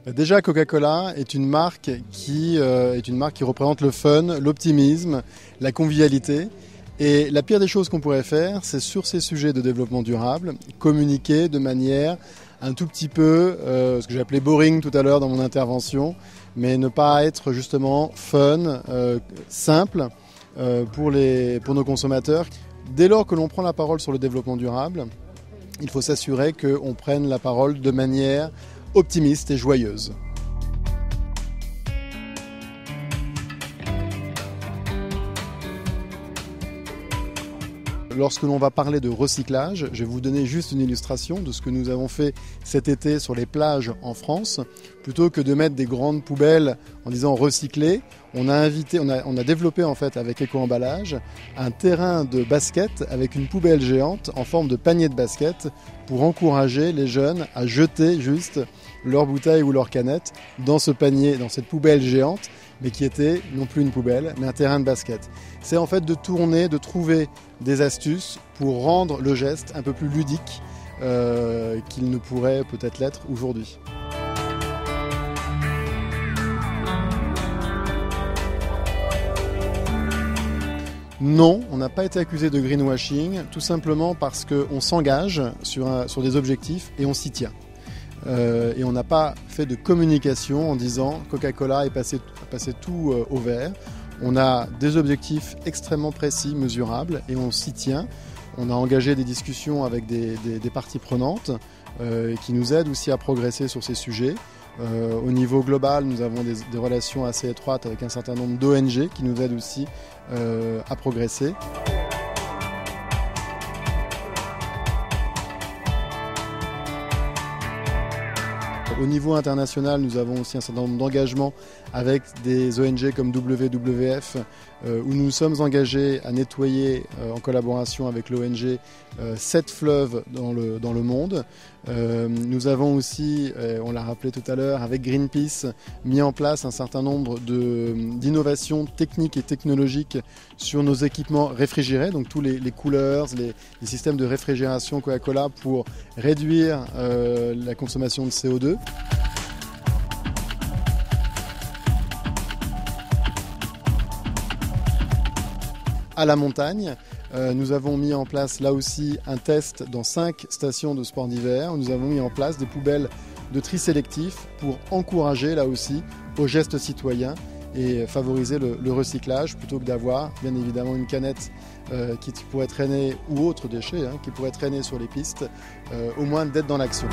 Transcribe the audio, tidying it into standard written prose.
Déjà, Coca-Cola est une marque qui représente le fun, l'optimisme, la convivialité. Et la pire des choses qu'on pourrait faire, c'est sur ces sujets de développement durable, communiquer de manière un tout petit peu, ce que j'ai appelé boring tout à l'heure dans mon intervention, mais ne pas être justement fun, simple pour nos consommateurs. Dès lors que l'on prend la parole sur le développement durable, il faut s'assurer qu'on prenne la parole de manière optimiste et joyeuse. Lorsque l'on va parler de recyclage, je vais vous donner juste une illustration de ce que nous avons fait cet été sur les plages en France. Plutôt que de mettre des grandes poubelles en disant recycler, on a développé en fait avec Eco-Emballage un terrain de basket avec une poubelle géante en forme de panier de basket pour encourager les jeunes à jeter juste leurs bouteilles ou leurs canettes dans ce panier, dans cette poubelle géante, mais qui était non plus une poubelle, mais un terrain de basket. C'est en fait de tourner, de trouver des astuces pour rendre le geste un peu plus ludique qu'il ne pourrait peut-être l'être aujourd'hui. Non, on n'a pas été accusé de greenwashing, tout simplement parce qu'on s'engage sur des objectifs et on s'y tient. Et on n'a pas fait de communication en disant Coca-Cola est passé tout au vert. On a des objectifs extrêmement précis, mesurables, et on s'y tient. On a engagé des discussions avec des parties prenantes qui nous aident aussi à progresser sur ces sujets. Au niveau global, nous avons des relations assez étroites avec un certain nombre d'ONG qui nous aident aussi à progresser. Au niveau international, nous avons aussi un certain nombre d'engagements avec des ONG comme WWF, où nous sommes engagés à nettoyer, en collaboration avec l'ONG, 7 fleuves dans le monde. Nous avons aussi, on l'a rappelé tout à l'heure, avec Greenpeace, mis en place un certain nombre d'innovations techniques et technologiques sur nos équipements réfrigérés, donc tous les coolers, les systèmes de réfrigération Coca-Cola pour réduire la consommation de CO2. À la montagne, nous avons mis en place là aussi un test dans 5 stations de sport d'hiver. Nous avons mis en place des poubelles de tri sélectif pour encourager là aussi aux gestes citoyens et favoriser le recyclage plutôt que d'avoir bien évidemment une canette qui pourrait traîner ou autre déchet qui pourrait traîner sur les pistes, au moins d'être dans l'action.